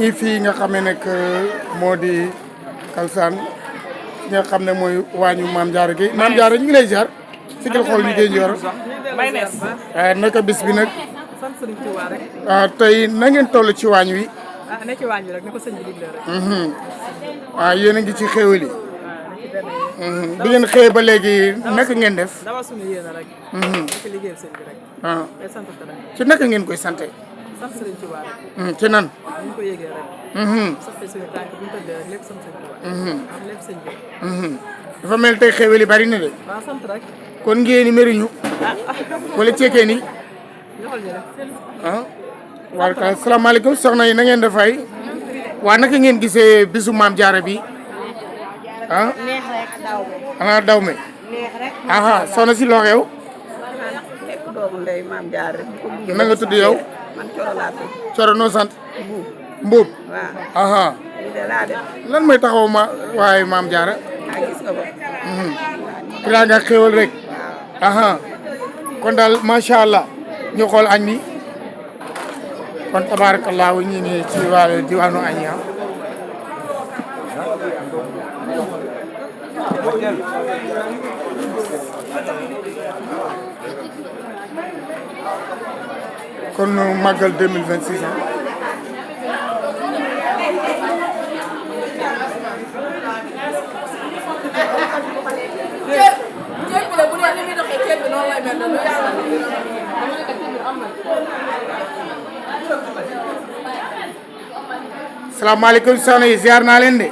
ngi fii nga xam ne nag moo di Kalsane nga xam ne mooy waañu Maam Diarra Gueye Maam Diarra ñu ngi lay ziar si gil xool liggéey Ndioro naka bis bi nag tey na ngeen toll ci waañ wi ne ci waañ wi rek ni ko sëñ bi digle rek waaw yéen a ngi ci xéwal yi bi ngeen xëyee ba léegi naka ngeen def dawal suñu yéene rek ci liggéeyal sëñ bi rek day sant ko rek ci naka ngeen koy sante sant sëriñ Tuubaa rek ci nan ñu ko yégee rek saxte suñu tànk bu ñu tëddee rek lépp sant sëñ Tuubaa am lépp sëñ bi dafa mel tey xéwal yi bari na de waaw sant rek kon ngeen ni meriñu wala ceekee ni joxal ñu rek waaw salaamaaleykum soxna yi na ngeen dafay waa naka ngeen gisee bisu Maam Diarra bi neex rek daw me xanaa daw me neex rek aha soxna si loo xew nekk doomu ndey Maam Diarra na nga tudd yow man Coro laa tudd Coro noo sant Mbuub waaw aha lii de laa def lan mooy taxaw waaye Maam Diarra gis nga ko kiraa nga xéwal rek aha kon daal macha allah ñu xool añ bi kon tabaarakallaahu ñi ngi ci wàllu diwaanu añ ya kon màggal 2026 ceeb bi de bu dee ni muy doxee ceeb bi noonu lay mel ne yàlla. salaamaaleykum soxna yi ziar naa leen de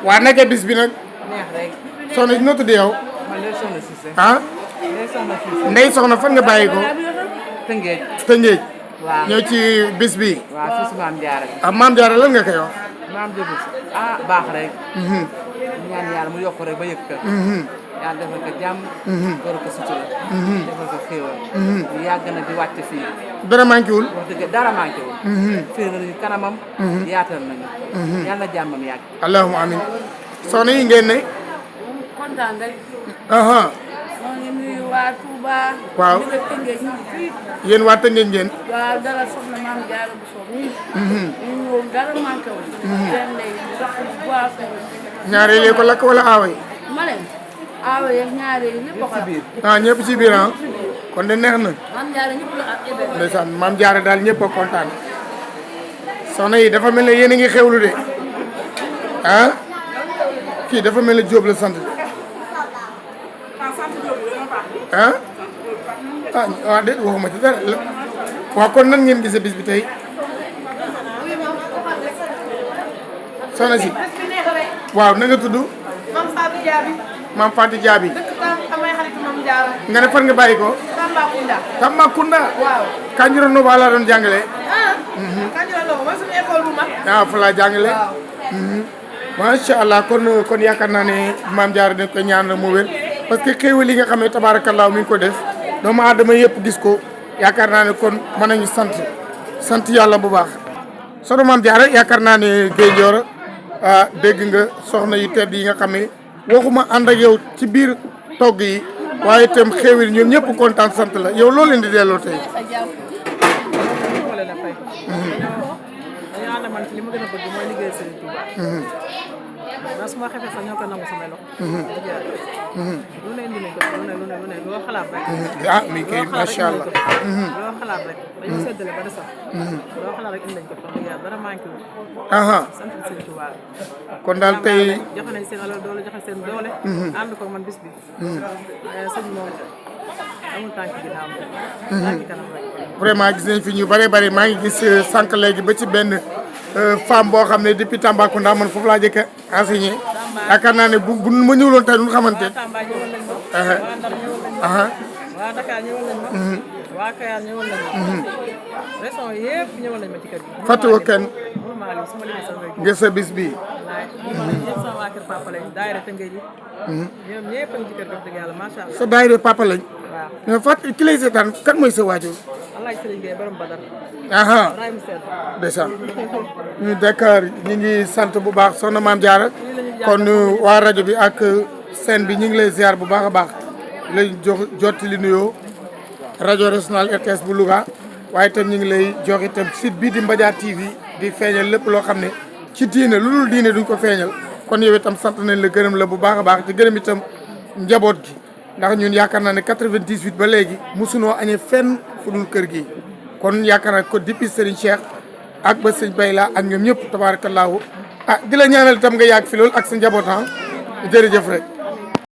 waa naka bis bi nag neex rek soxna si noo tudd yow man de soxna Cissé ah de soxna Cissé ndey soxna fan nga bàyyi ko Tëngéej Tëngéej waaw ñëw ci bis bi waaw fii si Maam Diarra bi Maam Diarra lan nga koy wax maam jëbu baax rek ñaan yàlla mu yokk rek ba yëg ka yàlla defal ko jàmm door ko sutura defal ko xéewal yàgg na di wàcc fii dara manqué wul wax dëgg dara manqué wul fii nañu kanamam yaatal nañu yàlla jàmmam yàgg allahumma amin soxna yi ngeen ne kontaan rek. aha moo ngi nuyu waa Touba. waaw ñu ngi Tëngéej ñu fii. yéen waa Tëngéej ngeen waaw dara soxna Maam Diarra bu soog nii. ñu ñëw dara manqué wul. seen ndey sax bu baax ñaareelee ko lakk wala aawa yi ma leen aawa yeeg ñaare yi lépp a ko ñëpp ci biir ah kon de neex na Maam Diarra ñëpp la ak ébé. ndeysaan Maam Diarra daal ñëpp a kontaan soxna yi dafa mel ne yéen a ngi xewlu de ah kii dafa mel ne Jóob la sant ah waaw déet waxuma ci dara waaw kon nan ngeen gisee bis bi tey soxna si waaw na nga tudd Maam Fatou Diaby. Maam Fatou Diaby dëkk Tam amay xarit Maam Diarra. nga ne fan nga bàyyi ko Tambacounda. Tambacounda waaw. Kanjuro Ndoba laa doon jàngale Kanjuro Ndoba mooy suñu école bu mag. fa laa jàngale macha allah kon yaakaar naa ne Maam Diarra dañ koy ñaan mu wér parce que xéewal yi nga xam ne tabaarakallaa mi ngi ko def doomu aadama yëpp gis ko yaakaar naa ne kon mën nañu sant yàlla bu baax soxna Maam Diarra yaakaar naa ne Gueye Ndioro dégg nga soxna yi tedd yi nga xam ne waxuma ànd ak yow ci biir togg yi waaye itam xéewal ñoom ñëpp kontaan sant la yow loo leen di delloo tey wala la fay dañoo ànd man ci li ma gën a bëgg mooy liggéey Sëriñ Tuubaa ndax su ma xefee sax ñoo ko nangu sama loxo lu ne indi nañ ko lu ne loo xalaat rek mi ngi koy macha allah loo xalaat rek dañu seddale ba desal loo xalaat rek indi nañ ko fa yàlla dara manqué wu sant Sëriñ Tuubaa kon daal tey joxe nañ seen alal doole joxe seen doole ànd ko man bis bi sëñ moom amul tànk ginnaaw tànk kanam rek vraiment gis nañ fi ñu bare bare maa ngi gis sànq léegi ba ci benn femme boo xam ne depuis Tambacounda man foofu laa jëkk a enseigné yaakaar naa ne bu ma ñëwuloon tey duñ xamante Tamba ñëwal nañ ma waa Ndar ñëwal nañ ma waa Dakar ñëwal nañ ma waa Kayar ñëwal nañ ma région yëpp ñëwal nañ ma ci kër gi fàttewoo kenn mënuma lim sama limee sama rek ngir sa bis bi wallaay ñëpp sama waa kër papa lañ daayira Tëngéej yi ñoom ñëpp a ngi ci kër gi wax dëgg yàlla macha allah sa daayira papa lañ waaw mais fàtt ki lay seetaan kan mooy sa waajur Alaaji Sëriñ Gueye borom Badar ray mu seet ndeysaan ñu Dakar ñu ngi sant bu baax soxna Maam Diarra kon waa rajo bi ak scène bi ñu ngi lay ziar bu baax a baax lay jotti li nuyoo rajo régional RTS bu Louga waaye itam ñu ngi lay jox itam site bii di Mbadiar TV di feeñal lépp loo xam ne ci diine lu dul diine duñ ko feeñal kon yow itam sant nañ la gërëm la bu baax a baax ci gërëm itam njaboot gi ndax ñun yaakaar naa ne 98 ba léegi mosunoo añee fenn fu dul kër gi kon yaakaar naa ko depuis Serigne Cheikh ak ba sëñ Bayla ak ñoom ñëpp tabaarakallaahu di la ñaanal itam nga yàgg fi loolu ak sa njaboot jërëjëf rek